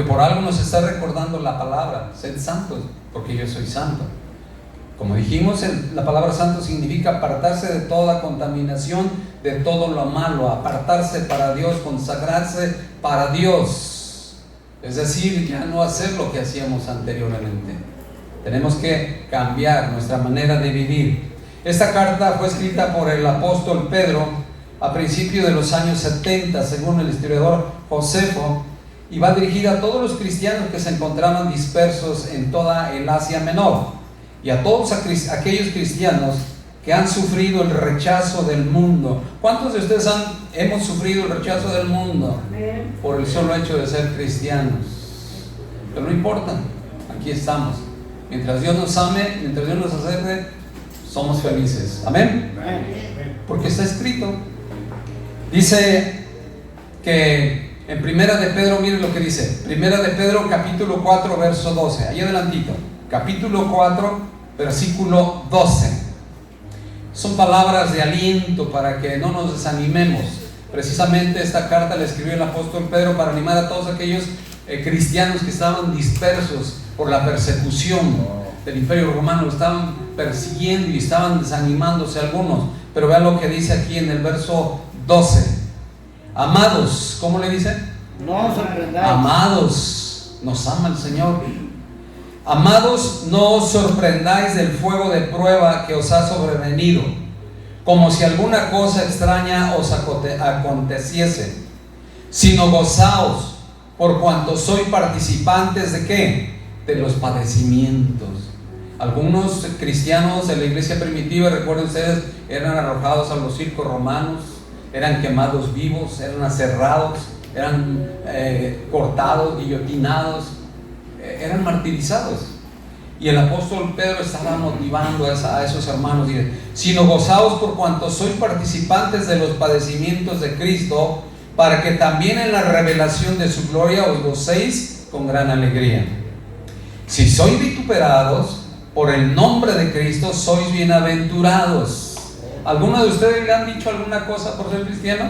por algo nos está recordando la palabra: sed santos, porque yo soy santo. Como dijimos, la palabra santo significa apartarse de toda contaminación, de todo lo malo, apartarse para Dios, consagrarse para Dios. Es decir, ya no hacer lo que hacíamos anteriormente. Tenemos que cambiar nuestra manera de vivir. Esta carta fue escrita por el apóstol Pedro a principios de los años 70, según el historiador Josefo, y va dirigida a todos los cristianos que se encontraban dispersos en toda el Asia Menor, y a todos aquellos cristianos que han sufrido el rechazo del mundo. ¿Cuántos de ustedes hemos sufrido el rechazo del mundo por el solo hecho de ser cristianos? Pero no importa, aquí estamos. Mientras Dios nos ame, mientras Dios nos acepte, somos felices. Amén. Porque está escrito. Dice que en Primera de Pedro, miren lo que dice. Primera de Pedro, capítulo 4, verso 12. Ahí adelantito. Capítulo 4, versículo 12. Son palabras de aliento para que no nos desanimemos. Precisamente esta carta la escribió el apóstol Pedro para animar a todos aquellos cristianos que estaban dispersos por la persecución del Imperio Romano. Lo estaban persiguiendo y estaban desanimándose algunos. Pero vean lo que dice aquí en el verso 12. Amados, ¿cómo le dice? No os sorprendáis. Amados, nos ama el Señor. Amados, no os sorprendáis del fuego de prueba que os ha sobrevenido, como si alguna cosa extraña os aconteciese, sino gozaos por cuanto sois participantes ¿de qué? De los padecimientos. Algunos cristianos de la iglesia primitiva, recuerden ustedes, eran arrojados a los circos romanos, eran quemados vivos, eran aserrados, eran cortados, guillotinados, eran martirizados. Y el apóstol Pedro estaba motivando a esos hermanos, dice: sino gozaos por cuanto sois participantes de los padecimientos de Cristo, para que también en la revelación de su gloria os gocéis con gran alegría. Si sois vituperados por el nombre de Cristo, sois bienaventurados. ¿Alguno de ustedes le han dicho alguna cosa por ser cristiano?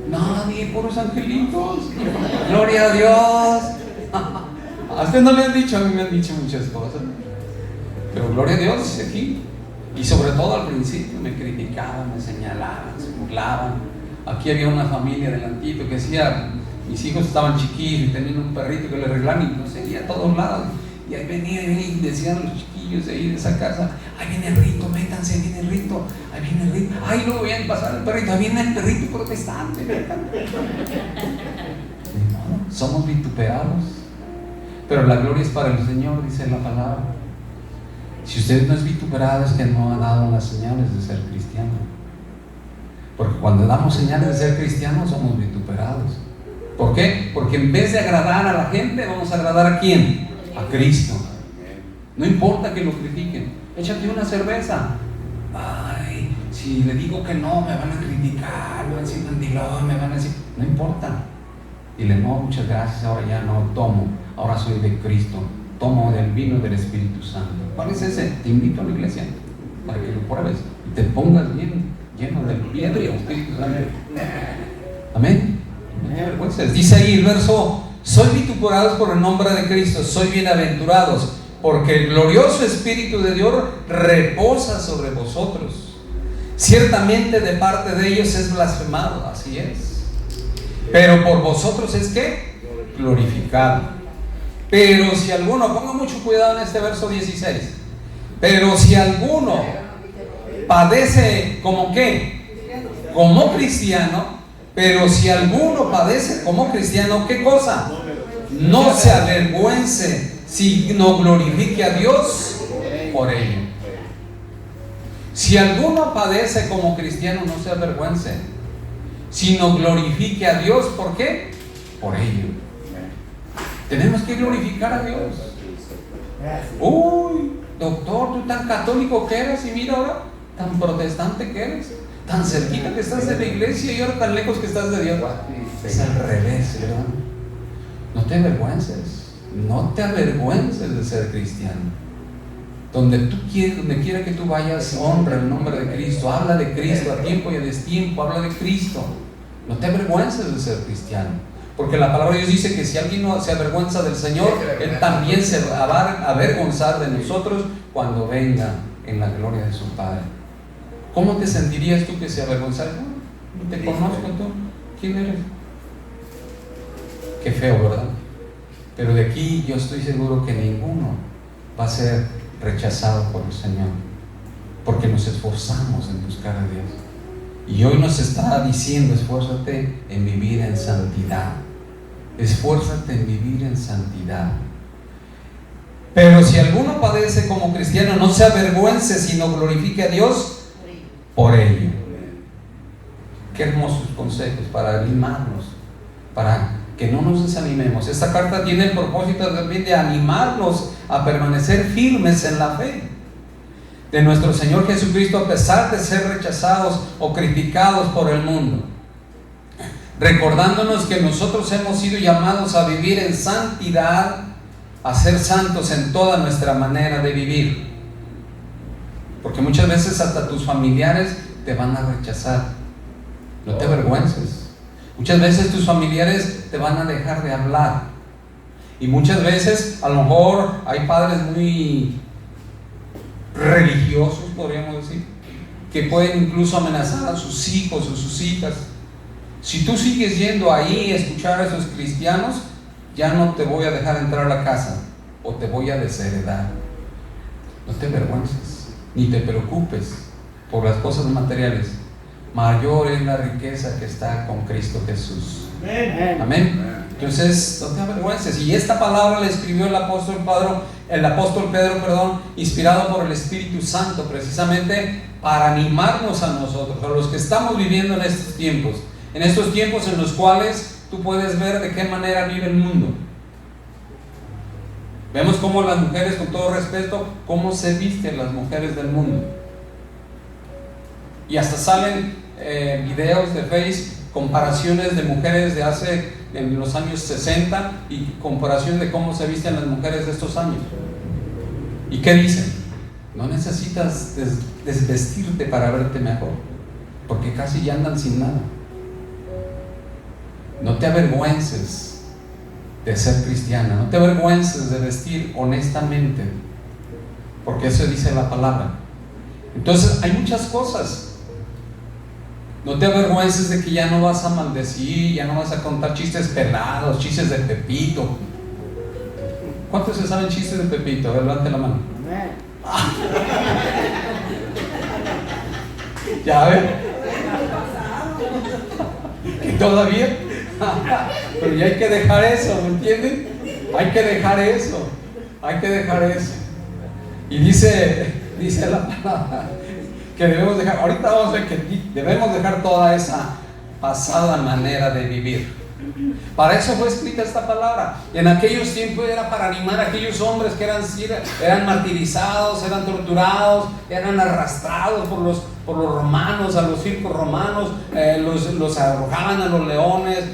Nadie, puros angelitos. Gloria a Dios. A usted no le han dicho, a mí me han dicho muchas cosas. Pero gloria a Dios, dice aquí. Y sobre todo al principio me criticaban, me señalaban, se burlaban. Aquí había una familia delantito que decía: mis hijos estaban chiquillos y tenían un perrito que le arreglaban y lo seguía a todos lados. Y ahí venía y decían los chiquillos de ahí de esa casa: ahí viene el rito, métanse, ahí viene el rito, ahí viene el rito. Ay, luego veían pasar el perrito, ahí viene el perrito protestante. No, somos vituperados, pero la gloria es para el Señor, dice la palabra. Si usted no es vituperado, es que no ha dado las señales de ser cristiano. Porque cuando damos señales de ser cristianos, somos vituperados. ¿Por qué? Porque en vez de agradar a la gente, vamos a agradar ¿a quién? A Cristo. No importa que lo critiquen. Échate una cerveza. Ay, si le digo que no, me van a criticar, me van a decir mandilón, me van a decir... No importa. Dile: no, muchas gracias, ahora ya no tomo, ahora soy de Cristo, tomo del vino del Espíritu Santo. ¿Cuál es ese? Te invito a la iglesia para que lo pruebes y te pongas bien lleno del Espíritu Santo. Amén. Pues dice ahí el verso: soy vituperados por el nombre de Cristo, soy bienaventurados, porque el glorioso Espíritu de Dios reposa sobre vosotros. Ciertamente de parte de ellos es blasfemado, así es, pero por vosotros es ¿qué? Glorificado. Pero si alguno, ponga mucho cuidado en este verso 16, pero si alguno padece como ¿qué? Como cristiano. Pero si alguno padece como cristiano, ¿qué cosa? No se avergüence, sino glorifique a Dios por ello. Si alguno padece como cristiano, no se avergüence, sino glorifique a Dios. ¿Por qué? Por ello. Tenemos que glorificar a Dios. Uy, doctor, tú tan católico que eres, y mira ahora, tan protestante que eres, tan cerquita que estás de la iglesia y ahora tan lejos que estás de Dios. Es al revés, ¿verdad? No te avergüences, no te avergüences de ser cristiano. Donde tú quieras, donde quiera que tú vayas, honra el nombre de Cristo, habla de Cristo a tiempo y a destiempo, habla de Cristo. No te avergüences de ser cristiano, Porque la palabra de Dios dice que si alguien no se avergüenza del Señor, Él también se va a avergonzar de nosotros cuando venga en la gloria de su Padre. ¿Cómo te sentirías tú que se avergonzara? No te conozco tú. ¿Quién eres? Qué feo, ¿verdad? Pero de aquí yo estoy seguro que ninguno va a ser rechazado por el Señor, porque nos esforzamos en buscar a Dios. Y hoy nos está diciendo: esfuérzate en vivir en santidad. Esfuérzate en vivir en santidad. Pero si alguno padece como cristiano, no se avergüence, sino glorifique a Dios por ello. Qué hermosos consejos para animarnos, para que no nos desanimemos. Esta carta tiene el propósito también de animarnos a permanecer firmes en la fe de nuestro Señor Jesucristo, a pesar de ser rechazados o criticados por el mundo, recordándonos que nosotros hemos sido llamados a vivir en santidad, a ser santos en toda nuestra manera de vivir, porque muchas veces hasta tus familiares te van a rechazar. No te avergüences. Muchas veces tus familiares te van a dejar de hablar, y muchas veces a lo mejor hay padres muy religiosos, podríamos decir, que pueden incluso amenazar a sus hijos o sus hijas. Si tú sigues yendo ahí a escuchar a esos cristianos, ya no te voy a dejar entrar a la casa, o te voy a desheredar. No te avergüences, ni te preocupes por las cosas materiales. Mayor es la riqueza que está con Cristo Jesús. Amén. Entonces, no te avergüences. Y esta palabra la escribió el apóstol Pedro, inspirado por el Espíritu Santo, precisamente para animarnos a nosotros, a los que estamos viviendo en estos tiempos en los cuales tú puedes ver de qué manera vive el mundo. Vemos cómo las mujeres, con todo respeto, cómo se visten las mujeres del mundo. Y hasta salen videos de Facebook, comparaciones de mujeres de en los años 60 y comparación de cómo se visten las mujeres de estos años. ¿Y qué dicen? No necesitas desvestirte para verte mejor, porque casi ya andan sin nada. No te avergüences de ser cristiana, no te avergüences de vestir honestamente, porque eso dice la palabra. Entonces hay muchas cosas. No te avergüences de que ya no vas a maldecir, ya no vas a contar chistes pelados, chistes de Pepito. ¿Cuántos se saben chistes de Pepito? A ver, levante la mano. ¿Ya ven? ¿Que todavía? Pero ya hay que dejar eso, ¿me entienden? Hay que dejar eso. Y dice la palabra que debemos dejar. Ahorita vamos a ver que debemos dejar toda esa pasada manera de vivir. Para eso fue escrita esta palabra. En aquellos tiempos era para animar a aquellos hombres que eran martirizados, eran torturados, eran arrastrados por los romanos, a los circos romanos, los arrojaban a los leones,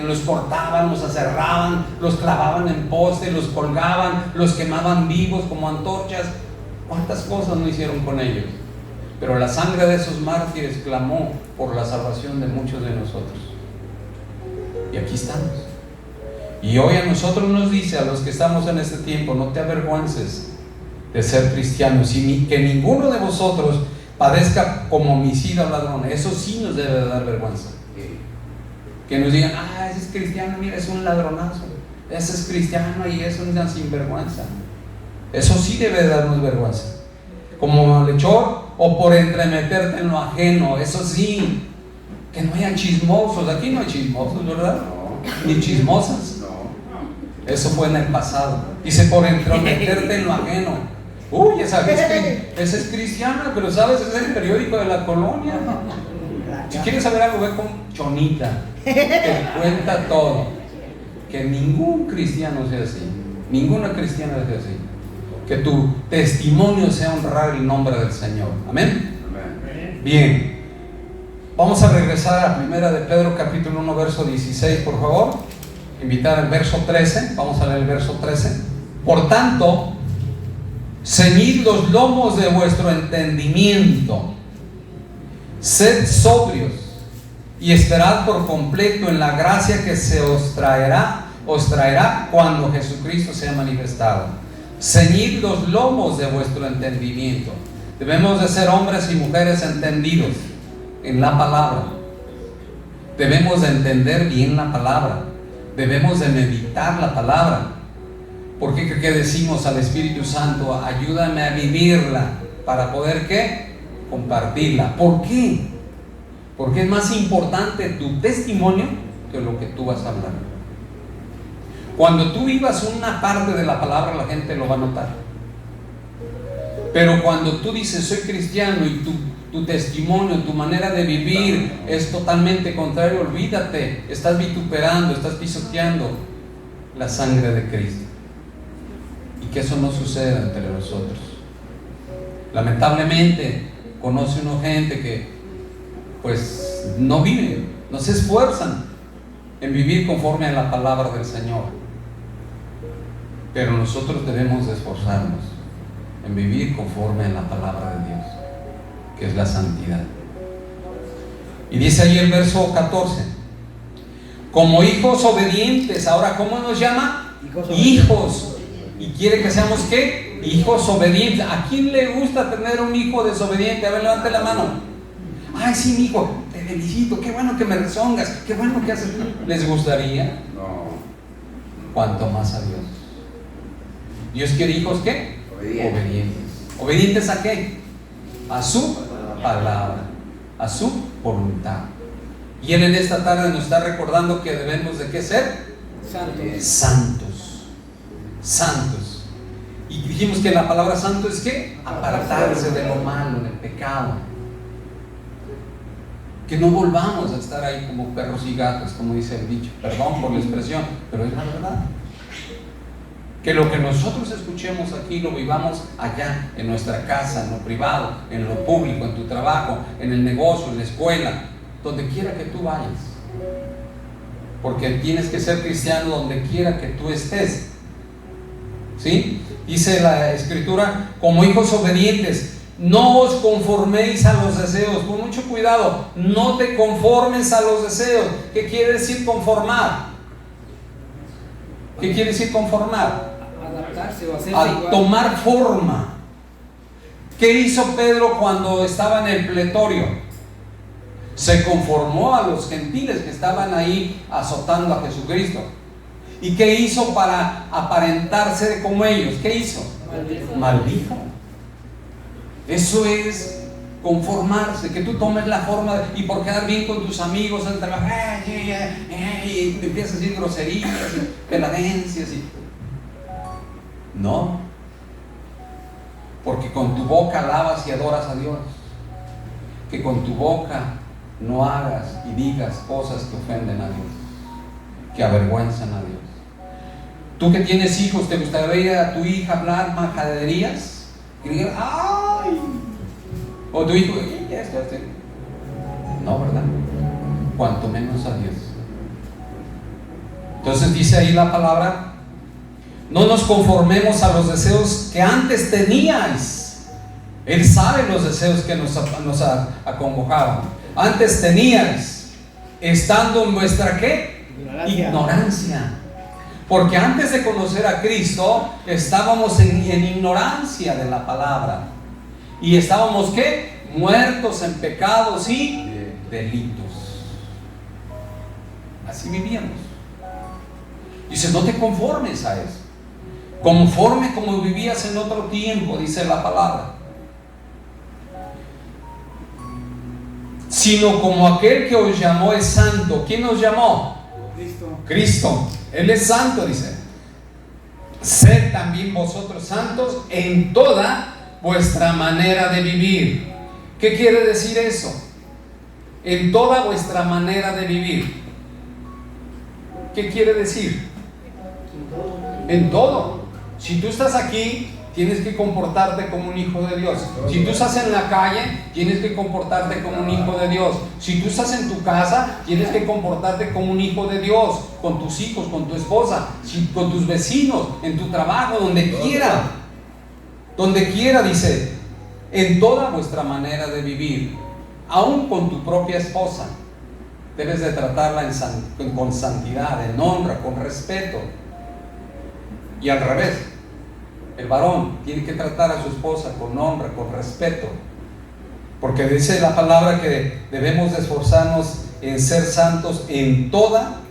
los cortaban, los aserraban, los clavaban en poste, los colgaban, los quemaban vivos como antorchas. ¿Cuántas cosas no hicieron con ellos? Pero la sangre de esos mártires clamó por la salvación de muchos de nosotros. Y aquí estamos. Y hoy a nosotros nos dice, a los que estamos en este tiempo: no te avergüences de ser cristianos, y que ninguno de vosotros padezca como homicida o ladrón. Eso sí nos debe de dar vergüenza. Que nos digan: ese es cristiano, mira, es un ladronazo, ese es cristiano y es una sinvergüenza. Eso sí debe de darnos vergüenza. Como malhechor, o por entremeterte en lo ajeno. Eso sí, que no hayan chismosos. Aquí no hay chismosos, ¿verdad? No. Ni chismosas. No. Eso fue en el pasado. Dice: por entremeterte en lo ajeno. Uy, esa es cristiana, pero sabes, es el periódico de la colonia. Si quieres saber algo, ve con Chonita, te cuenta todo. Que ningún cristiano sea así, ninguna cristiana sea así. Que tu testimonio sea honrar el nombre del Señor. Amén. Bien, vamos a regresar a Primera de Pedro capítulo 1 verso 16, por favor. Invitar al verso 13. Vamos a leer el verso 13. Por tanto, ceñid los lomos de vuestro entendimiento, sed sobrios y esperad por completo en la gracia que se os traerá cuando Jesucristo sea manifestado. Ceñid los lomos de vuestro entendimiento. Debemos de ser hombres y mujeres entendidos en la palabra. Debemos de entender bien la palabra. Debemos de meditar la palabra. ¿Por qué decimos al Espíritu Santo, ayúdame a vivirla para poder ¿qué? Compartirla? ¿Por qué? Porque es más importante tu testimonio que lo que tú vas a hablar. Cuando tú vivas una parte de la palabra, la gente lo va a notar. Pero cuando tú dices soy cristiano y tu testimonio, tu manera de vivir es totalmente contrario, olvídate, estás vituperando, estás pisoteando la sangre de Cristo. Y que eso no suceda entre nosotros. Lamentablemente conoce uno gente que pues no vive, no se esfuerzan en vivir conforme a la palabra del Señor. Pero nosotros debemos de esforzarnos en vivir conforme a la palabra de Dios, que es la santidad. Y dice ahí el verso 14, como hijos obedientes. Ahora, ¿cómo nos llama? Hijos. Y quiere que seamos ¿qué? Hijos obedientes. ¿A quién le gusta tener un hijo desobediente? A ver, levante la mano. Ay, sí, mi hijo, te felicito, qué bueno que me rezongas, qué bueno que haces. ¿Les gustaría? No. Cuanto más a Dios. Dios quiere hijos ¿qué? Obedientes. ¿Obedientes a qué? A su palabra, a su voluntad. Y Él en esta tarde nos está recordando que debemos de ¿qué ser? Santos. Y dijimos que la palabra santo es ¿qué? Apartarse de lo malo, del pecado. Que no volvamos a estar ahí como perros y gatos, como dice el dicho. Perdón por la expresión, pero es la verdad. Que lo que nosotros escuchemos aquí lo vivamos allá, en nuestra casa, en lo privado, en lo público, en tu trabajo, en el negocio, en la escuela, donde quiera que tú vayas. Porque tienes que ser cristiano donde quiera que tú estés. ¿Sí? Dice la Escritura, como hijos obedientes, no os conforméis a los deseos. Con mucho cuidado, no te conformes a los deseos. ¿Qué quiere decir conformar? ¿Qué quiere decir conformar? Adaptarse o hacerse a tomar forma. ¿Qué hizo Pedro cuando estaba en el pretorio? Se conformó a los gentiles que estaban ahí azotando a Jesucristo. ¿Y qué hizo para aparentarse como ellos? ¿Qué hizo? Maldijo. Eso es conformarse, que tú tomes la forma y por quedar bien con tus amigos al trabajar, y empiezas a decir groserías, peladencias no, porque con tu boca alabas y adoras a Dios. Que con tu boca no hagas y digas cosas que ofenden a Dios, que avergüenzan a Dios. Tú que tienes hijos, ¿te gustaría a tu hija hablar majaderías? Que diga, ¡ay! O tu hijo, no, ¿verdad? Cuanto menos a Dios. Entonces dice ahí la palabra, no nos conformemos a los deseos que antes teníais. Él sabe los deseos que nos acongojaban. Antes teníais, estando en vuestra ¿qué? Ignorancia. Porque antes de conocer a Cristo, estábamos en ignorancia de la palabra. Y estábamos ¿qué? Muertos en pecados y delitos. Así vivíamos. Dice, no te conformes a eso. Conforme como vivías en otro tiempo, dice la palabra. Sino como aquel que os llamó es santo. ¿Quién nos llamó? Cristo. Él es santo, dice. Sed también vosotros santos en toda vuestra manera de vivir. ¿Qué quiere decir eso? En toda vuestra manera de vivir. ¿Qué quiere decir? En todo. Si tú estás aquí, tienes que comportarte como un hijo de Dios. Si tú estás en la calle, tienes que comportarte como un hijo de Dios. Si tú estás en tu casa, tienes que comportarte como un hijo de Dios, con tus hijos, con tu esposa, con tus vecinos, en tu trabajo, donde quiera. Donde quiera, dice, en toda vuestra manera de vivir, aún con tu propia esposa. debes de tratarla con santidad, en honra, con respeto. Y al revés, el varón tiene que tratar a su esposa con honra, con respeto. Porque dice la palabra que debemos de esforzarnos en ser santos en toda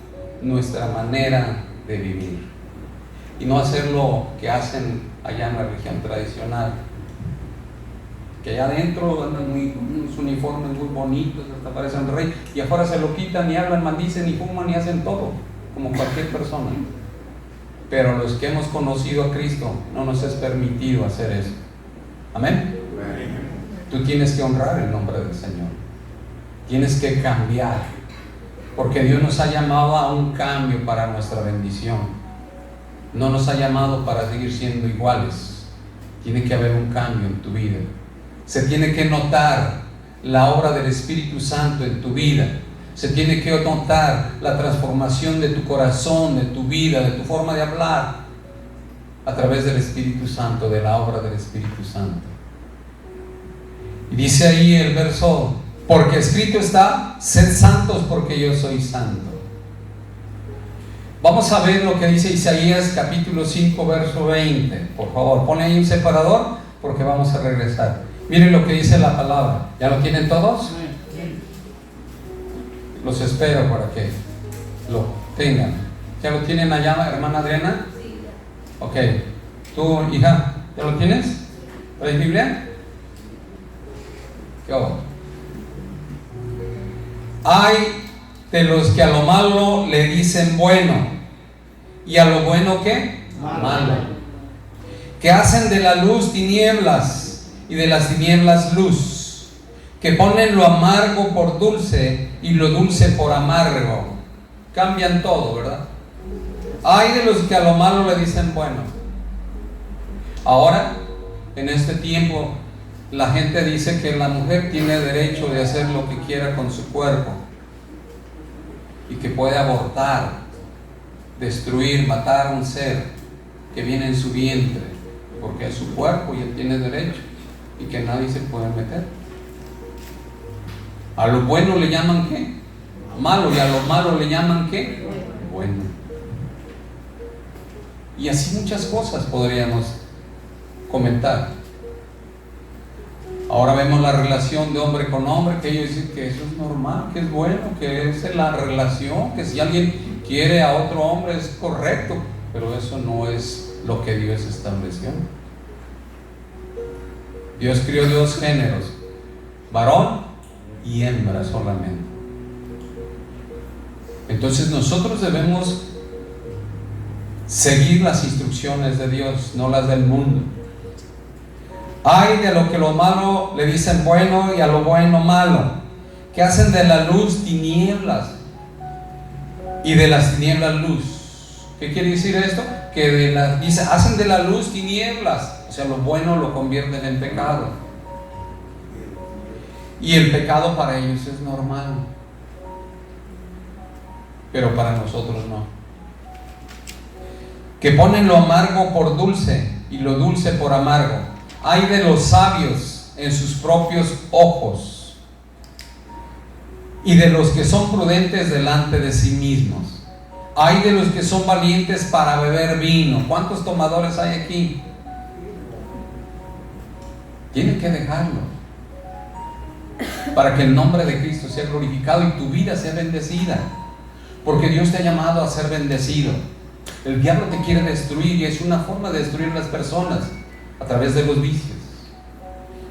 nuestra manera de vivir. Y no hacer lo que hacen allá en la religión tradicional. Que allá adentro andan unos uniformes muy bonitos, hasta parecen rey, y afuera se lo quitan y hablan, maldicen y fuman y hacen todo, como cualquier persona. Pero los que hemos conocido a Cristo no nos es permitido hacer eso. Amén. Tú tienes que honrar el nombre del Señor. Tienes que cambiar, porque Dios nos ha llamado a un cambio para nuestra bendición. No nos ha llamado para seguir siendo iguales. Tiene que haber un cambio en tu vida. Se tiene que notar la obra del Espíritu Santo en tu vida. Se tiene que notar la transformación de tu corazón, de tu vida, de tu forma de hablar, a través del Espíritu Santo, de la obra del Espíritu Santo. Y dice ahí el verso: porque escrito está, sed santos porque yo soy santo. Vamos a ver lo que dice Isaías capítulo 5 verso 20. Por favor, ponle ahí un separador porque vamos a regresar. Miren lo que dice la palabra. ¿Ya lo tienen todos? Los espero para que lo tengan. ¿Ya lo tienen allá, hermana Adriana? Sí. Ok. ¿Tú, hija, ya lo tienes? ¿Traes Biblia? ¿Qué hago? Hay de los que a lo malo le dicen bueno, y a lo bueno ¿qué? Malo. Que hacen de la luz tinieblas y de las tinieblas luz, que ponen lo amargo por dulce y lo dulce por amargo. Cambian todo, ¿verdad? Hay de los que a lo malo le dicen bueno. Ahora, en este tiempo, la gente dice que la mujer tiene derecho de hacer lo que quiera con su cuerpo y que puede abortar, destruir, matar a un ser que viene en su vientre, porque es su cuerpo y él tiene derecho, y que nadie se puede meter. A lo bueno le llaman ¿qué? Malo, y a lo malo le llaman ¿qué? Bueno. Y así muchas cosas podríamos comentar. Ahora vemos la relación de hombre con hombre, que ellos dicen que eso es normal, que es bueno, que es la relación, que si alguien quiere a otro hombre es correcto, pero eso no es lo que Dios estableció. Dios crió dos géneros, varón y hembra solamente. Entonces nosotros debemos seguir las instrucciones de Dios, no las del mundo. Hay de lo que lo malo le dicen bueno y a lo bueno malo, que hacen de la luz tinieblas y de las tinieblas luz. ¿Qué quiere decir esto? Que dice, hacen de la luz tinieblas, o sea, lo bueno lo convierten en pecado. Y el pecado para ellos es normal, pero para nosotros no. Que ponen lo amargo por dulce y lo dulce por amargo. Hay de los sabios en sus propios ojos y de los que son prudentes delante de sí mismos. Hay de los que son valientes para beber vino. ¿Cuántos tomadores hay aquí? Tienen que dejarlo para que el nombre de Cristo sea glorificado y tu vida sea bendecida, porque Dios te ha llamado a ser bendecido. El diablo te quiere destruir y es una forma de destruir las personas a través de los vicios.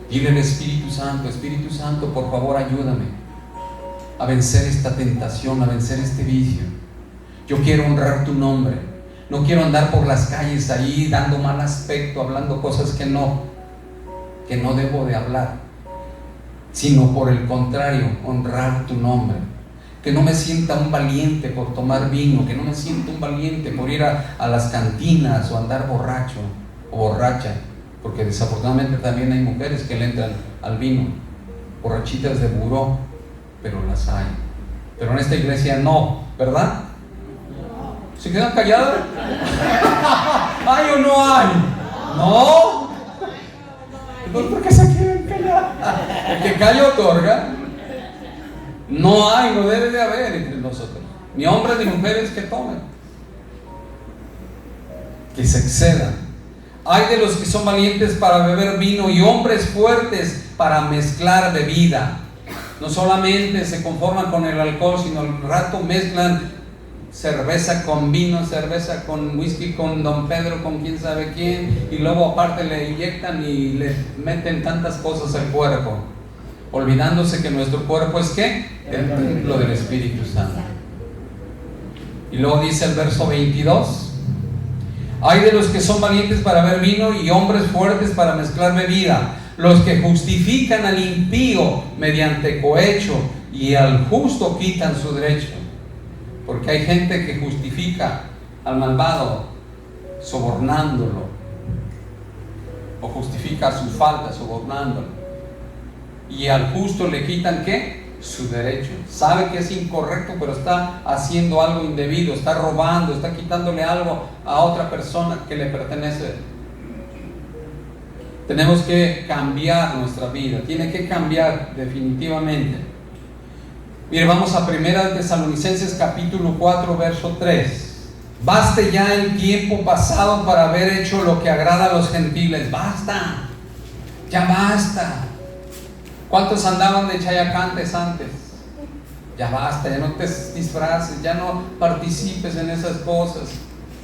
Dile al Espíritu Santo, por favor ayúdame a vencer esta tentación, a vencer este vicio. Yo quiero honrar tu nombre, no quiero andar por las calles ahí dando mal aspecto, hablando cosas que no debo de hablar, sino por el contrario, honrar tu nombre. Que no me sienta un valiente por tomar vino, que no me sienta un valiente por ir a las cantinas o andar borracho o borracha, porque desafortunadamente también hay mujeres que le entran al vino, borrachitas de buró, pero las hay. Pero en esta iglesia no, ¿verdad? ¿Se quedan callados? ¿Hay o no hay? ¿No? Entonces, ¿por qué se quieren callar? El que calla otorga. No debe de haber entre nosotros, ni hombres ni mujeres que tomen, que se excedan. Hay de los que son valientes para beber vino y hombres fuertes para mezclar bebida. No solamente se conforman con el alcohol, sino al rato mezclan cerveza con vino, cerveza con whisky, con Don Pedro, con quién sabe quién, y luego aparte le inyectan y le meten tantas cosas al cuerpo, olvidándose que nuestro cuerpo es ¿qué? El templo del Espíritu Santo. Y luego dice el verso 22: hay de los que son valientes para beber vino y hombres fuertes para mezclar bebida, los que justifican al impío mediante cohecho y al justo quitan su derecho. Porque hay gente que justifica al malvado sobornándolo, o justifica su falta sobornándolo, y al justo le quitan ¿qué? Su derecho. Sabe que es incorrecto, pero está haciendo algo indebido, está robando, está quitándole algo a otra persona que le pertenece. Tenemos que cambiar nuestra vida, tiene que cambiar definitivamente. Mire, vamos a 1 Tesalonicenses capítulo 4, verso 3. Baste ya el tiempo pasado para haber hecho lo que agrada a los gentiles. Basta, ya basta. ¿Cuántos andaban de chayacantes antes? Ya basta, ya no te disfraces, ya no participes en esas cosas.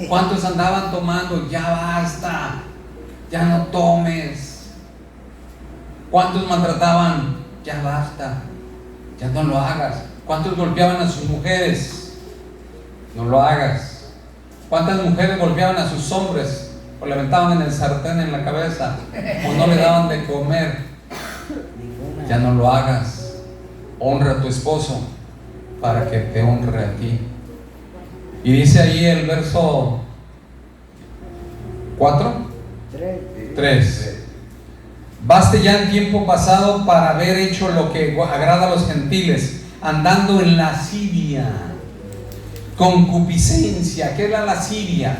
¿Cuántos andaban tomando? Ya basta, ya no tomes. ¿Cuántos maltrataban? Ya basta, ya no lo hagas. ¿Cuántos golpeaban a sus mujeres? No lo hagas. ¿Cuántas mujeres golpeaban a sus hombres? O le aventaban en el sartén en la cabeza, o no le daban de comer. Ya no lo hagas. Honra a tu esposo para que te honre a ti. Y dice ahí el verso 4, 3. Baste ya el tiempo pasado para haber hecho lo que agrada a los gentiles, andando en lascivia, concupiscencia. ¿Qué es la lascivia?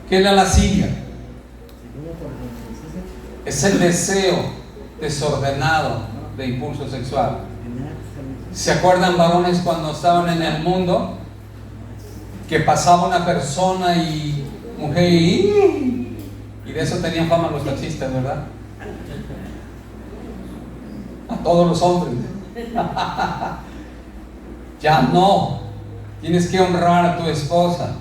¿Qué es la lascivia? Es el deseo desordenado de impulso sexual. ¿Se acuerdan, varones, cuando estaban en el mundo, que pasaba una persona y mujer y de eso tenían fama los taxistas, ¿verdad? A todos los hombres. Ya no, tienes que honrar a tu esposa.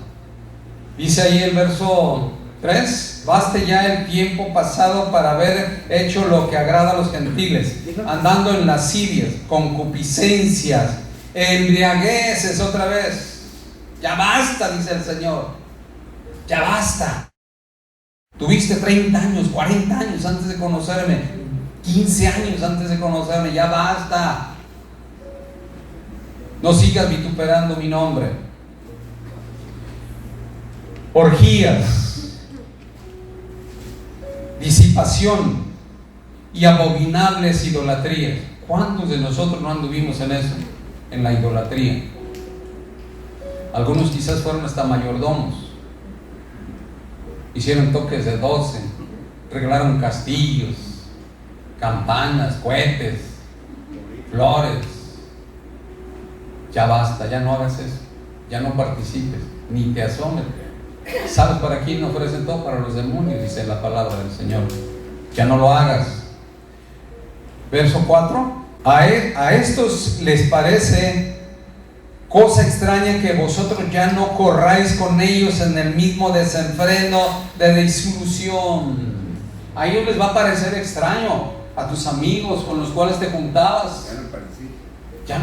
Dice ahí el verso 3: baste ya el tiempo pasado para haber hecho lo que agrada a los gentiles, andando en lascivias, concupiscencias, embriagueces. Otra vez, ya basta, dice el Señor, ya basta. Tuviste 30 años, 40 años antes de conocerme, 15 años antes de conocerme, ya basta. No sigas vituperando mi nombre. Orgías, disipación y abominables idolatrías. ¿Cuántos de nosotros no anduvimos en eso? En la idolatría. Algunos quizás fueron hasta mayordomos, hicieron toques de 12, regalaron castillos, campanas, cohetes, flores. Ya basta, ya no hagas eso, ya no participes, ni te asomes. ¿Sabes para quién ofrecen todo? Para los demonios, dice la palabra del Señor. Ya no lo hagas. Verso 4: a estos les parece cosa extraña que vosotros ya no corráis con ellos en el mismo desenfreno de disolución. A ellos les va a parecer extraño, a tus amigos con los cuales te juntabas. Ya,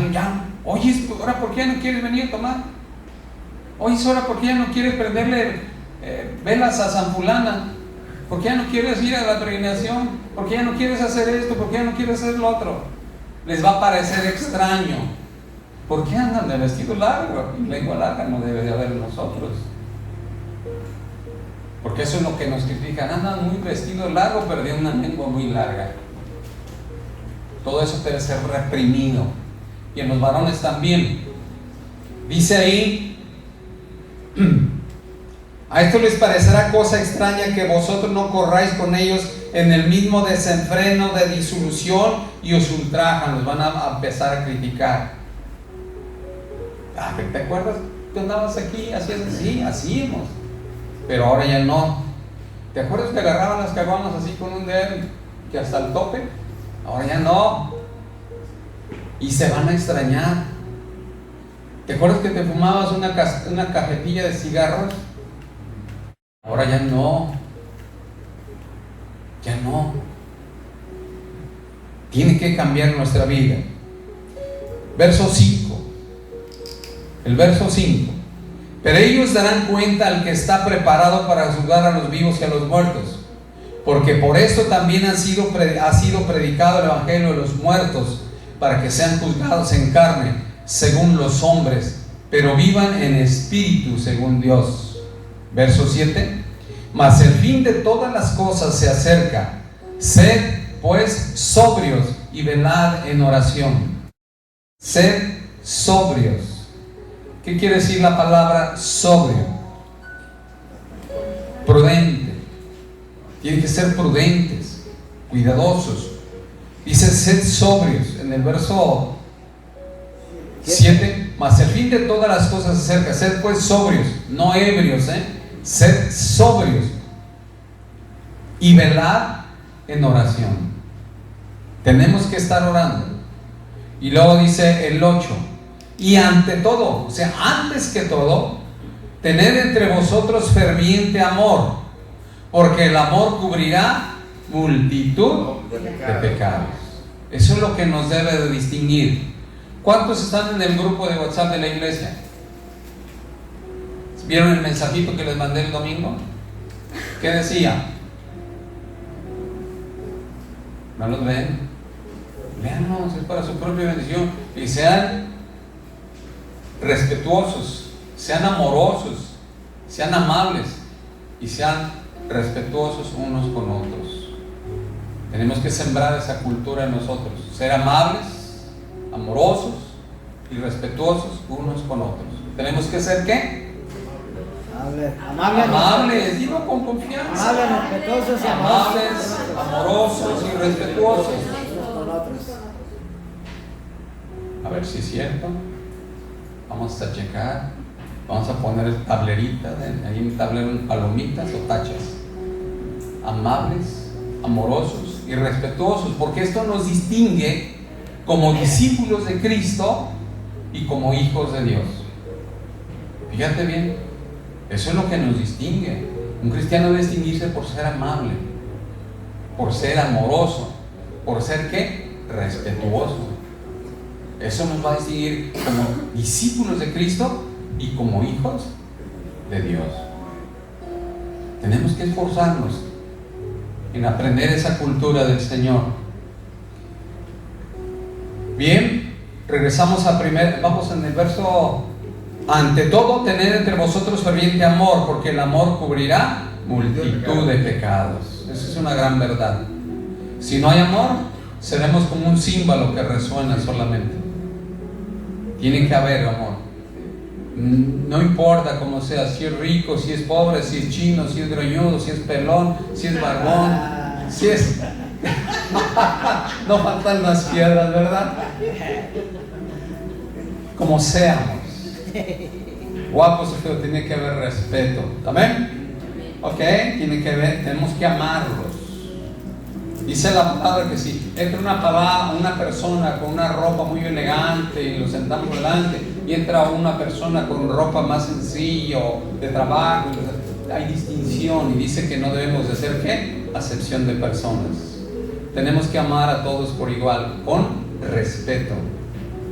oye, ahora ¿por qué no quieres venir a tomar? Oye, ahora ¿por qué ya no quieres prenderle velas a San Fulana? ¿Por qué ya no quieres ir a la peregrinación? ¿Por qué ya no quieres hacer esto? ¿Por qué ya no quieres hacer lo otro? Les va a parecer extraño. ¿Por qué andan de vestido largo? Lengua larga no debe de haber en nosotros. Porque eso es lo que nos critican. Andan muy vestido largo, pero de una lengua muy larga. Todo eso debe ser reprimido. Y en los varones también. Dice ahí: A esto les parecerá cosa extraña que vosotros no corráis con ellos en el mismo desenfreno de disolución y os ultrajan, los van a empezar a criticar. ¿Te acuerdas que andabas aquí? Hacías así, hacíamos, pero ahora ya no. ¿Te acuerdas que agarraban las caguamas así con un dedo que hasta el tope? Ahora ya no. Y se van a extrañar. ¿Te acuerdas que te fumabas una cajetilla de cigarros? Ahora ya no. Ya no. Tiene que cambiar nuestra vida. Verso 5. El verso 5. Pero ellos darán cuenta al que está preparado para juzgar a los vivos y a los muertos, porque por esto también ha sido predicado el evangelio de los muertos, para que sean juzgados en carne según los hombres, pero vivan en espíritu según Dios. Verso 7. Mas el fin de todas las cosas se acerca. Sed pues sobrios y velad en oración. Sed sobrios. ¿Qué quiere decir la palabra sobrio? Prudente. Tienen que ser prudentes, cuidadosos. Dice sed sobrios en el verso 7. Mas el fin de todas las cosas se acerca. Sed pues sobrios, no ebrios, sed sobrios y velad en oración. Tenemos que estar orando. Y luego dice el 8. Y ante todo, o sea, antes que todo, tened entre vosotros ferviente amor, porque el amor cubrirá multitud de pecados. Eso es lo que nos debe de distinguir. ¿Cuántos están en el grupo de WhatsApp de la iglesia? ¿Vieron el mensajito que les mandé el domingo? ¿Qué decía? ¿No los ven? Léanos, es para su propia bendición. Y sean respetuosos, sean amorosos, sean amables y sean respetuosos unos con otros. Tenemos que sembrar esa cultura en nosotros, ser amables, amorosos y respetuosos unos con otros. ¿Tenemos que ser qué? Amables, digo con confianza. Amables, respetuosos y amables, amorosos y respetuosos. A ver si es cierto. Vamos a checar. Vamos a poner tableritas, ahí en el tablero palomitas o tachas. Amables, amorosos y respetuosos, porque esto nos distingue como discípulos de Cristo y como hijos de Dios. Fíjate bien, eso es lo que nos distingue. Un cristiano debe distinguirse por ser amable, por ser amoroso, por ser ¿qué? Respetuoso. Eso nos va a distinguir como discípulos de Cristo y como hijos de Dios. Tenemos que esforzarnos en aprender esa cultura del Señor. Bien, regresamos a vamos en el verso. Ante todo, tened entre vosotros ferviente amor, porque el amor cubrirá multitud de pecados. Esa es una gran verdad. Si no hay amor, seremos como un címbalo que resuena solamente. Tiene que haber amor. No importa cómo sea, si es rico, si es pobre, si es chino, si es greñudo, si es pelón, si es barbón, si es... No faltan las piedras, ¿verdad? Como seamos, guapos o feos, tiene que haber respeto. ¿Amén? Ok, tiene que haber, tenemos que amarlos. Dice la palabra que si entra una persona con una ropa muy elegante y lo sentamos delante, y entra una persona con ropa más sencilla de trabajo, hay distinción, y dice que no debemos de hacer ¿qué? Acepción de personas. Tenemos que amar a todos por igual, con respeto.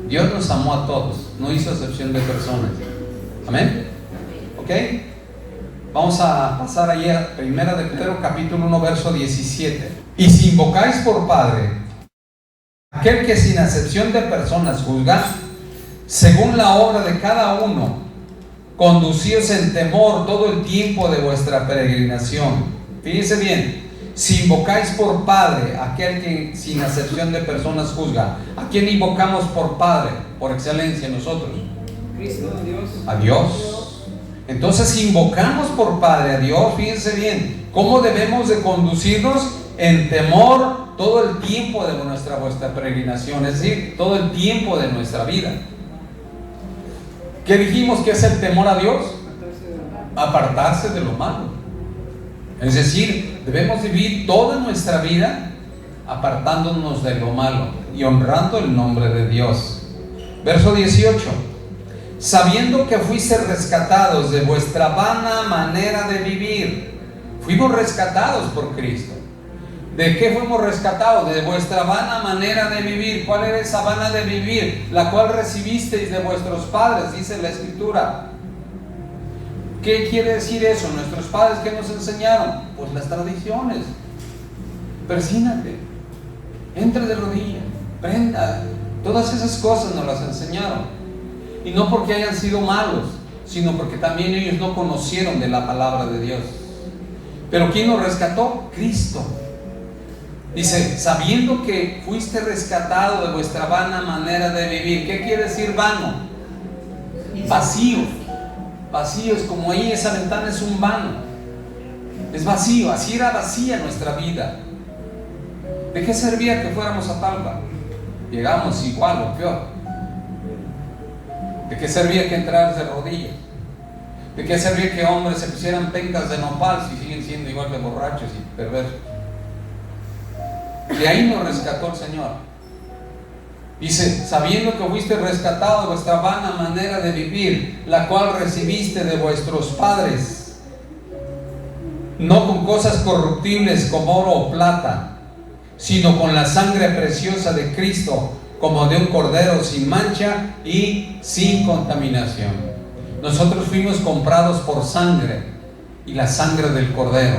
Dios nos amó a todos, no hizo acepción de personas. Amén. ¿Ok? Vamos a pasar ahí a 1 de Pedro capítulo 1 verso 17. Y si invocáis por Padre aquel que sin acepción de personas juzga, según la obra de cada uno, conducíos en temor todo el tiempo de vuestra peregrinación. Fíjense bien, si invocáis por Padre aquel que sin acepción de personas juzga. ¿A quién invocamos por Padre? Por excelencia nosotros. Cristo, Dios. A Dios. Entonces, si invocamos por Padre a Dios, fíjense bien, ¿cómo debemos de conducirnos? En temor todo el tiempo de vuestra peregrinación, es decir, todo el tiempo de nuestra vida. ¿Qué dijimos que es el temor a Dios? Apartarse de lo malo. Es decir, debemos vivir toda nuestra vida apartándonos de lo malo y honrando el nombre de Dios. Verso 18. Sabiendo que fuiste rescatados de vuestra vana manera de vivir. Fuimos rescatados por Cristo. ¿De qué fuimos rescatados? De vuestra vana manera de vivir. ¿Cuál era esa vana de vivir? La cual recibisteis de vuestros padres, dice la Escritura. ¿Qué quiere decir eso? Nuestros padres, ¿qué nos enseñaron? Pues las tradiciones. Persínate, entra de rodillas, prenda. Todas esas cosas nos las enseñaron. Y no porque hayan sido malos, sino porque también ellos no conocieron de la palabra de Dios. Pero ¿quién nos rescató? Cristo. Dice, sabiendo que fuiste rescatado de vuestra vana manera de vivir. ¿Qué quiere decir vano? Vacío. Vacío, es como ahí esa ventana es un vano. Es vacío, así era vacía nuestra vida. ¿De qué servía que fuéramos a Talpa? Llegamos igual o peor. ¿De qué servía que entraras de rodillas? ¿De qué servía que hombres se pusieran pencas de nopal si siguen siendo igual de borrachos y perversos? De ahí nos rescató el Señor. Dice, sabiendo que fuiste rescatado de vuestra vana manera de vivir, la cual recibiste de vuestros padres, no con cosas corruptibles como oro o plata, sino con la sangre preciosa de Cristo, como de un cordero sin mancha y sin contaminación. Nosotros fuimos comprados por sangre, y la sangre del cordero.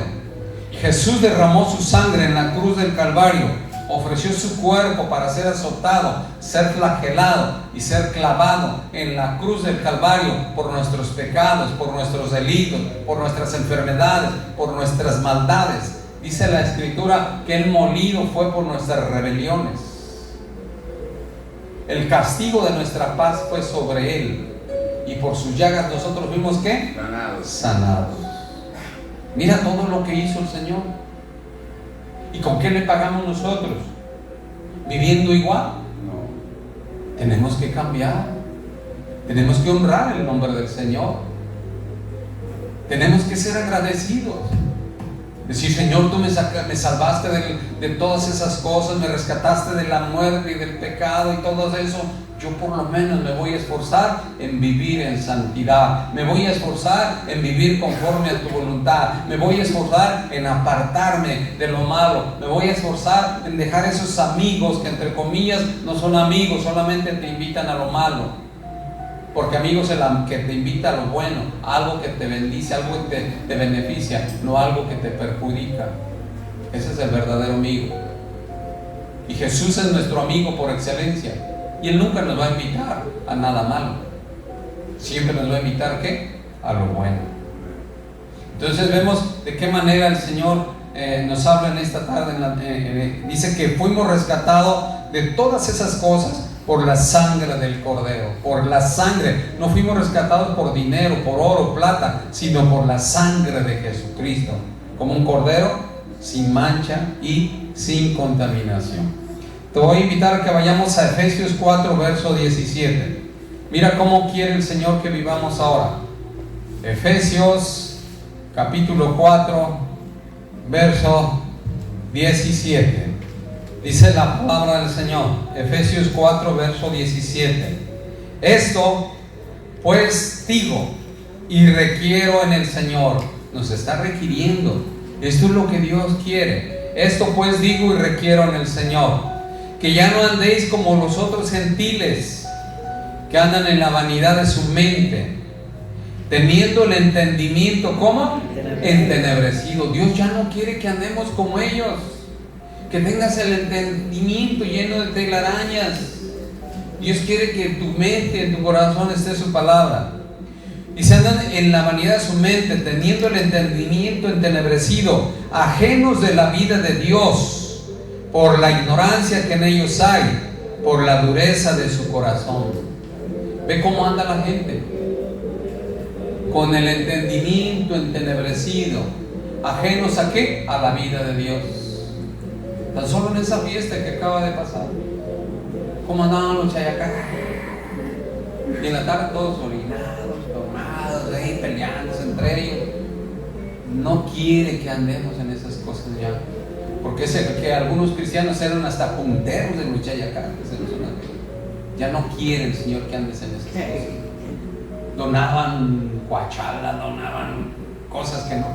Jesús derramó su sangre en la cruz del Calvario, ofreció su cuerpo para ser azotado, ser flagelado y ser clavado en la cruz del Calvario por nuestros pecados, por nuestros delitos, por nuestras enfermedades, por nuestras maldades. Dice la Escritura que Él molido fue por nuestras rebeliones. El castigo de nuestra paz fue sobre Él, y por sus llagas nosotros fuimos ¿qué? Sanados. Mira todo lo que hizo el Señor. ¿Y con qué le pagamos nosotros? ¿Viviendo igual? No. Tenemos que cambiar. Tenemos que honrar el nombre del Señor. Tenemos que ser agradecidos. Decir, Señor, tú me salvaste de todas esas cosas, me rescataste de la muerte y del pecado y todo eso. Yo por lo menos me voy a esforzar en vivir en santidad. Me voy a esforzar en vivir conforme a tu voluntad. Me voy a esforzar en apartarme de lo malo. Me voy a esforzar en dejar esos amigos que entre comillas no son amigos, solamente te invitan a lo malo. Porque amigos es el que te invita a lo bueno, algo que te bendice, algo que te beneficia, no algo que te perjudica. Ese es el verdadero amigo. Y Jesús es nuestro amigo por excelencia. Y Él nunca nos va a invitar a nada malo. Siempre nos va a invitar ¿qué? A lo bueno. Entonces vemos de qué manera el Señor nos habla en esta tarde. Dice que fuimos rescatados de todas esas cosas por la sangre del Cordero. Por la sangre. No fuimos rescatados por dinero, por oro, plata, sino por la sangre de Jesucristo. Como un cordero sin mancha y sin contaminación. Te voy a invitar a que vayamos a Efesios 4, verso 17. Mira cómo quiere el Señor que vivamos ahora. Efesios capítulo 4, verso 17. Dice la palabra del Señor. Efesios 4, verso 17. Esto pues digo y requiero en el Señor. Nos está requiriendo. Esto es lo que Dios quiere. Esto pues digo y requiero en el Señor, que ya no andéis como los otros gentiles, que andan en la vanidad de su mente, teniendo el entendimiento, ¿cómo? Entenebrecido. Dios ya no quiere que andemos como ellos, que tengas el entendimiento lleno de telarañas. Dios quiere que en tu mente, en tu corazón esté su palabra. Y se andan en la vanidad de su mente, teniendo el entendimiento entenebrecido, ajenos de la vida de Dios, por la ignorancia que en ellos hay, por la dureza de su corazón. Ve cómo anda la gente. con el entendimiento entenebrecido, ajenos ¿a qué? A la vida de Dios. Tan solo en esa fiesta que acaba de pasar, ¿cómo andaban los chayacas? Y en la tarde todos orinados, tomados, ahí peleándose entre ellos. No quiere que andemos en esas cosas ya, porque sé que algunos cristianos eran hasta punteros de los chayacas. Ya no quiere el Señor que andes en esas cosas. Donaban guachala, donaban cosas que no.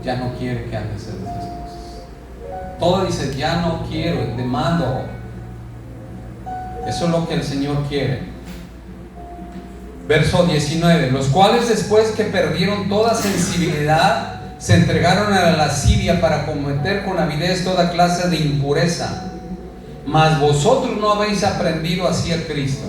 Ya no quiere que andes en esas cosas. Todo dice, ya no quiero, demando. Eso es lo que el Señor quiere. Verso 19: los cuales después que perdieron toda sensibilidad, se entregaron a la lascivia para cometer con avidez toda clase de impureza. Mas vosotros no habéis aprendido así a Cristo.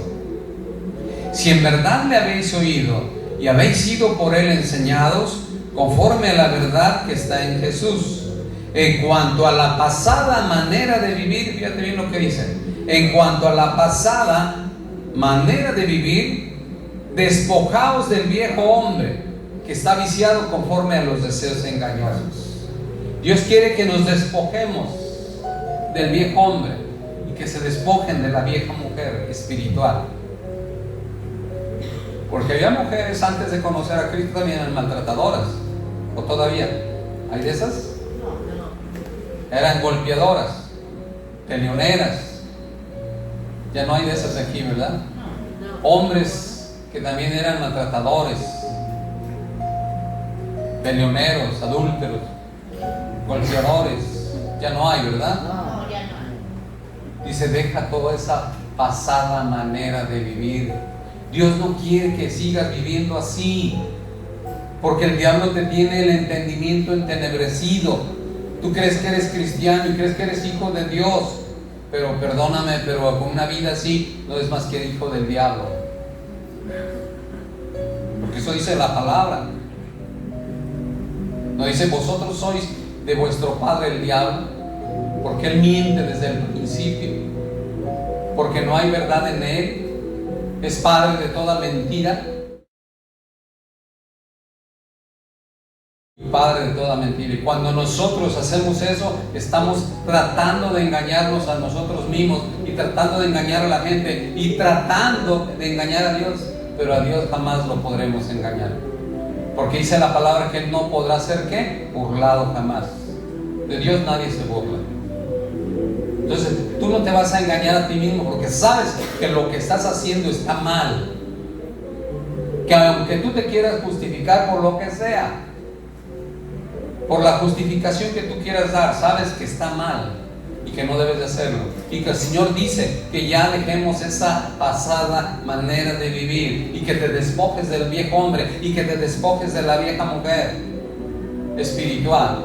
Si en verdad le habéis oído y habéis sido por él enseñados, conforme a la verdad que está en Jesús, en cuanto a la pasada manera de vivir, fíjate bien lo que dice, en cuanto a la pasada manera de vivir, despojaos del viejo hombre que está viciado conforme a los deseos engañosos. Dios quiere que nos despojemos del viejo hombre y que se despojen de la vieja mujer espiritual. Porque había mujeres antes de conocer a Cristo también eran maltratadoras, o todavía hay de esas. Eran golpeadoras, peleoneras. Ya no hay de esas aquí, ¿verdad? Hombres que también eran maltratadores, peleoneros, adúlteros, golpeadores. Ya no hay, ¿verdad? No, ya no hay. Dice, deja toda esa pasada manera de vivir. Dios no quiere que sigas viviendo así, porque el diablo te tiene el entendimiento entenebrecido. Tú crees que eres cristiano y crees que eres hijo de Dios, pero perdóname, pero con una vida así no es más que hijo del diablo, porque eso dice la palabra. No dice, vosotros sois de vuestro padre el diablo, porque él miente desde el principio, porque no hay verdad en él, es padre de toda mentira, padre de toda mentira. Y cuando nosotros hacemos eso, estamos tratando de engañarnos a nosotros mismos y tratando de engañar a la gente y tratando de engañar a Dios, pero a Dios jamás lo podremos engañar, porque dice la palabra que Él no podrá ser ¿qué? Burlado jamás. De Dios nadie se burla. Entonces tú no te vas a engañar a ti mismo, porque sabes que lo que estás haciendo está mal, que aunque tú te quieras justificar por lo que sea, por la justificación que tú quieras dar, sabes que está mal y que no debes de hacerlo, y que el Señor dice que ya dejemos esa pasada manera de vivir y que te despojes del viejo hombre y que te despojes de la vieja mujer espiritual,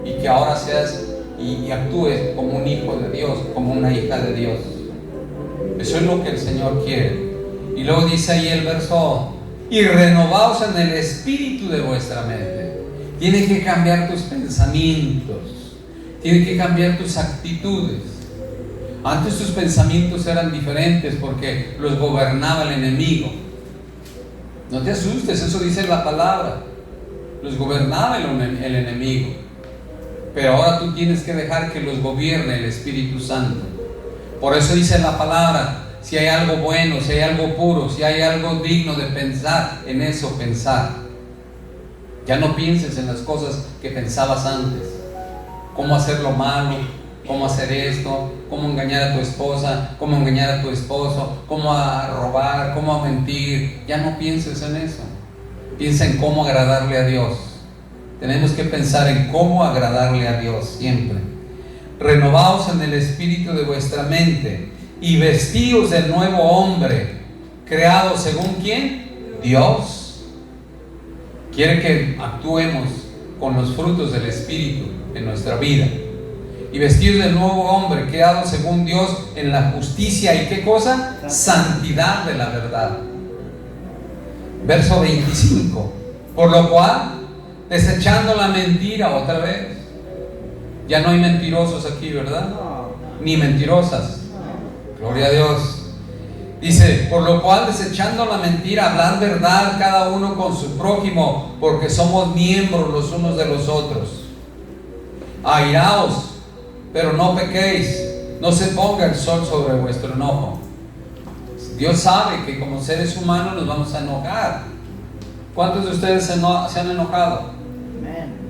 y que ahora seas y actúes como un hijo de Dios, como una hija de Dios. Eso es lo que el Señor quiere. Y luego dice ahí el verso: y renovaos en el espíritu de vuestra mente. Tiene que cambiar tus pensamientos, tiene que cambiar tus actitudes. Antes tus pensamientos eran diferentes porque los gobernaba el enemigo. No te asustes, eso dice la palabra. Los gobernaba el enemigo. Pero ahora tú tienes que dejar que los gobierne el Espíritu Santo. Por eso dice la palabra: si hay algo bueno, si hay algo puro, si hay algo digno de pensar, en eso pensar. Ya no pienses en las cosas que pensabas antes. Cómo hacer lo malo, cómo hacer esto, cómo engañar a tu esposa, cómo engañar a tu esposo, cómo a robar, cómo a mentir. Ya no pienses en eso. Piensa en cómo agradarle a Dios. Tenemos que pensar en cómo agradarle a Dios siempre. Renovaos en el espíritu de vuestra mente y vestíos del nuevo hombre, creado según ¿quién? Dios. Quiere que actuemos con los frutos del Espíritu en nuestra vida. Y vestidos del nuevo hombre, creado según Dios en la justicia y ¿qué cosa? Santidad de la verdad. Verso 25. Por lo cual, desechando la mentira otra vez. Ya no hay mentirosos aquí, ¿verdad? Ni mentirosas. Gloria a Dios. Dice, por lo cual desechando la mentira, hablad verdad cada uno con su prójimo, porque somos miembros los unos de los otros. Airaos, pero no pequéis, no se ponga el sol sobre vuestro enojo. Dios sabe que como seres humanos nos vamos a enojar. ¿Cuántos de ustedes se han enojado?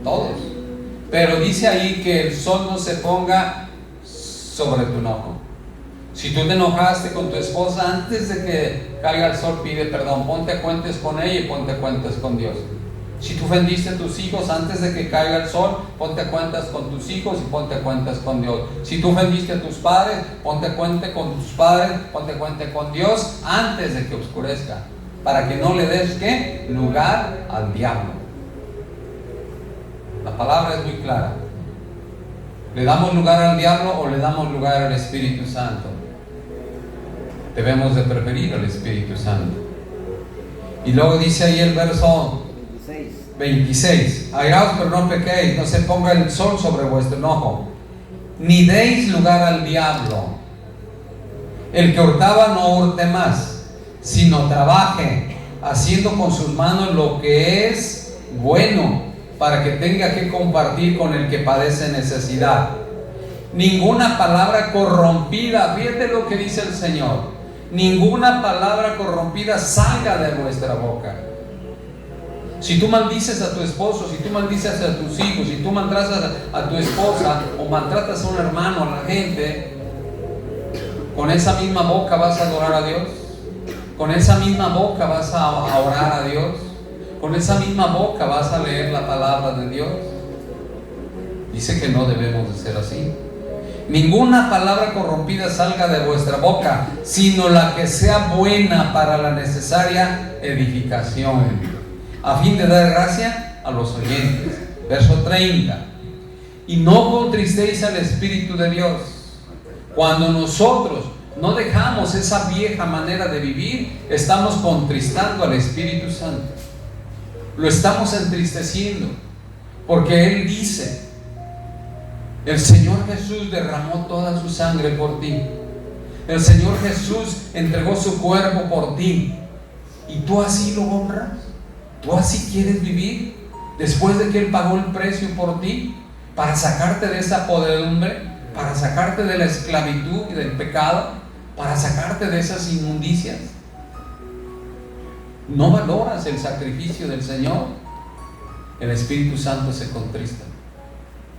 Todos. Pero dice ahí que el sol no se ponga sobre tu enojo. Si tú te enojaste con tu esposa, antes de que caiga el sol, pide perdón, ponte a cuentas con ella y ponte a cuentas con Dios. Si tú ofendiste a tus hijos, antes de que caiga el sol, ponte a cuentas con tus hijos y ponte a cuentas con Dios. Si tú ofendiste a tus padres, ponte a cuenta con tus padres, ponte a cuenta con Dios antes de que oscurezca, para que no le des, ¿qué?, lugar al diablo. La palabra es muy clara. ¿Le damos lugar al diablo o le damos lugar al Espíritu Santo? Debemos de preferir al Espíritu Santo. Y luego dice ahí el verso 26: airaos pero no pequéis, no se ponga el sol sobre vuestro enojo, ni deis lugar al diablo. El que hurtaba no hurte más, sino trabaje, haciendo con sus manos lo que es bueno, para que tenga que compartir con el que padece necesidad. Ninguna palabra corrompida, fíjate lo que dice el Señor, ninguna palabra corrompida salga de vuestra boca. Si tú maldices a tu esposo, si tú maldices a tus hijos, si tú maltratas a tu esposa o maltratas a un hermano, a la gente, ¿con esa misma boca vas a adorar a Dios? ¿Con esa misma boca vas a orar a Dios? ¿Con esa misma boca vas a leer la palabra de Dios? Dice que no debemos de ser así. Ninguna palabra corrompida salga de vuestra boca, sino la que sea buena para la necesaria edificación, a fin de dar gracia a los oyentes. Verso 30: y no contristéis al Espíritu de Dios. Cuando nosotros no dejamos esa vieja manera de vivir, estamos contristando al Espíritu Santo. Lo estamos entristeciendo, porque Él dice: el Señor Jesús derramó toda su sangre por ti. El Señor Jesús entregó su cuerpo por ti. ¿Y tú así lo honras? ¿Tú así quieres vivir? Después de que Él pagó el precio por ti, para sacarte de esa podredumbre, para sacarte de la esclavitud y del pecado, para sacarte de esas inmundicias. ¿No valoras el sacrificio del Señor? El Espíritu Santo se contrista.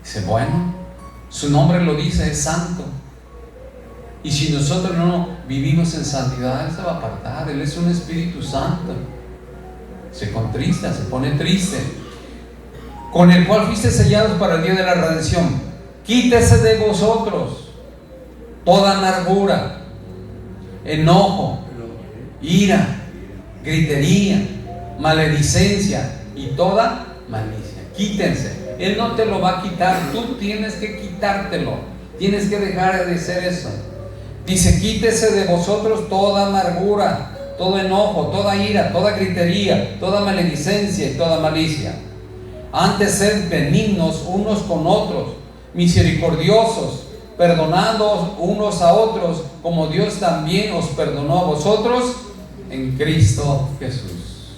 Dice: bueno, su nombre lo dice, es santo. Y si nosotros no vivimos en santidad, Él se va a apartar. Él es un Espíritu Santo. Se contrista, se pone triste. Con el cual fuiste sellados para el día de la redención. Quítese de vosotros toda amargura, enojo, ira, gritería, maledicencia y toda malicia. Quítense. Él no te lo va a quitar, tú tienes que quitártelo, tienes que dejar de ser eso. Dice: quítese de vosotros toda amargura, todo enojo, toda ira, toda gritería, toda maledicencia y toda malicia. Antes sed benignos unos con otros, misericordiosos, perdonándoos unos a otros, como Dios también os perdonó a vosotros en Cristo Jesús.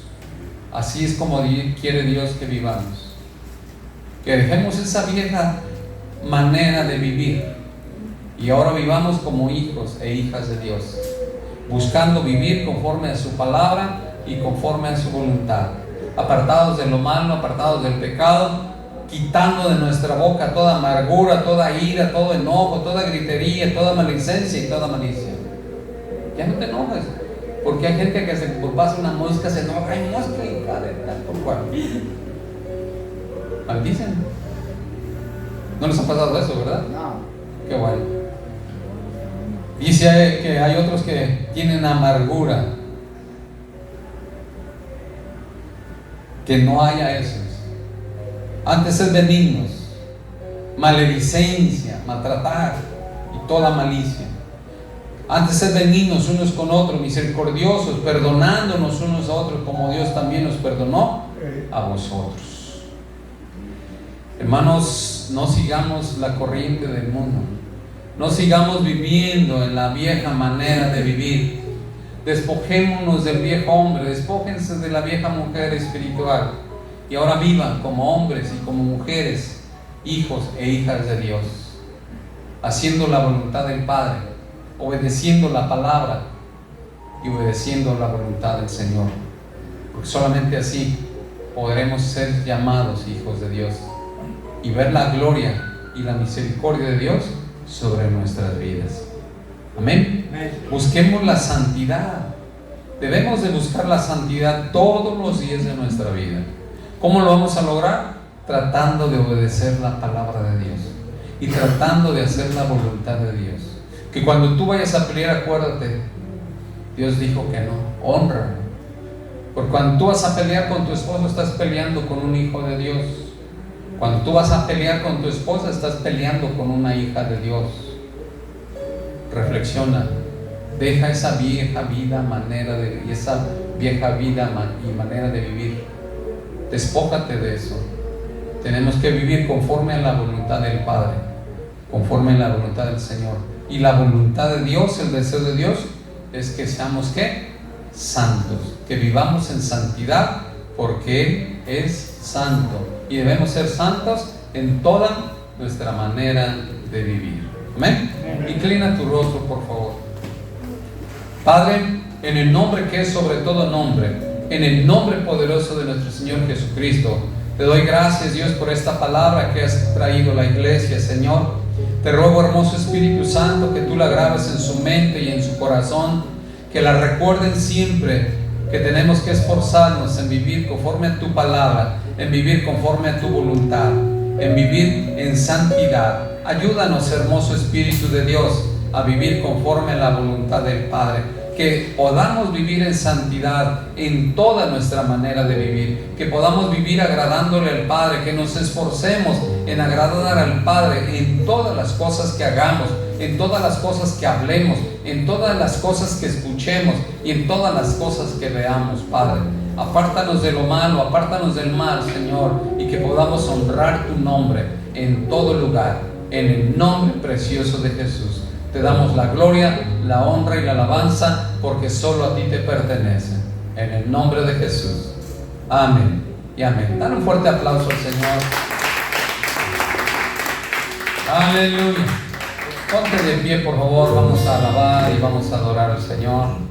Así es como quiere Dios que vivamos. Que dejemos esa vieja manera de vivir y ahora vivamos como hijos e hijas de Dios, buscando vivir conforme a su palabra y conforme a su voluntad, apartados de lo malo, apartados del pecado, quitando de nuestra boca toda amargura, toda ira, todo enojo, toda gritería, toda maledicencia y toda malicia. Ya no te enojes, porque hay gente que se pasa una mosca, se enoja: hay mosca, hija de tal por cual. Maldicen. ¿No les ha pasado eso, verdad? No. Qué bueno. Dice que hay otros que tienen amargura. Que no haya esos. Antes sed benignos, maledicencia, maltratar y toda malicia. Antes sed benignos unos con otros, misericordiosos, perdonándonos unos a otros, como Dios también nos perdonó a vosotros. Hermanos, no sigamos la corriente del mundo. No sigamos viviendo en la vieja manera de vivir. Despojémonos del viejo hombre, despójense de la vieja mujer espiritual y ahora vivan como hombres y como mujeres, hijos e hijas de Dios, haciendo la voluntad del Padre, obedeciendo la palabra y obedeciendo la voluntad del Señor, porque solamente así podremos ser llamados hijos de Dios y ver la gloria y la misericordia de Dios sobre nuestras vidas. Amén. Busquemos la santidad. Debemos de buscar la santidad todos los días de nuestra vida. ¿Cómo lo vamos a lograr? Tratando de obedecer la palabra de Dios y tratando de hacer la voluntad de Dios. Que cuando tú vayas a pelear, acuérdate, Dios dijo que no, honra. Porque cuando tú vas a pelear con tu esposo, estás peleando con un hijo de Dios. Cuando tú vas a pelear con tu esposa, estás peleando con una hija de Dios. Reflexiona, deja esa vieja vida, y manera de vivir. Despójate de eso. Tenemos que vivir conforme a la voluntad del Padre, conforme a la voluntad del Señor. Y la voluntad de Dios, el deseo de Dios, es que seamos ¿qué? Santos, que vivamos en santidad, porque Él es santo y debemos ser santos en toda nuestra manera de vivir. Amén. Inclina tu rostro, por favor. Padre, en el nombre que es sobre todo nombre, en el nombre poderoso de nuestro Señor Jesucristo, te doy gracias, Dios, por esta palabra que has traído a la iglesia, Señor. Te ruego, hermoso Espíritu Santo, que tú la grabes en su mente y en su corazón, que la recuerden siempre, que tenemos que esforzarnos en vivir conforme a tu palabra, en vivir conforme a tu voluntad, en vivir en santidad. Ayúdanos, hermoso Espíritu de Dios, a vivir conforme a la voluntad del Padre, que podamos vivir en santidad en toda nuestra manera de vivir, que podamos vivir agradándole al Padre, que nos esforcemos en agradar al Padre en todas las cosas que hagamos, en todas las cosas que hablemos, en todas las cosas que escuchemos y en todas las cosas que veamos, Padre. Apártanos de lo malo, apártanos del mal, Señor, y que podamos honrar tu nombre en todo lugar, en el nombre precioso de Jesús. Te damos la gloria, la honra y la alabanza, porque solo a ti te pertenece. En el nombre de Jesús. Amén y amén. Dale un fuerte aplauso al Señor. Aleluya. Ponte de pie, por favor. Vamos a alabar y vamos a adorar al Señor.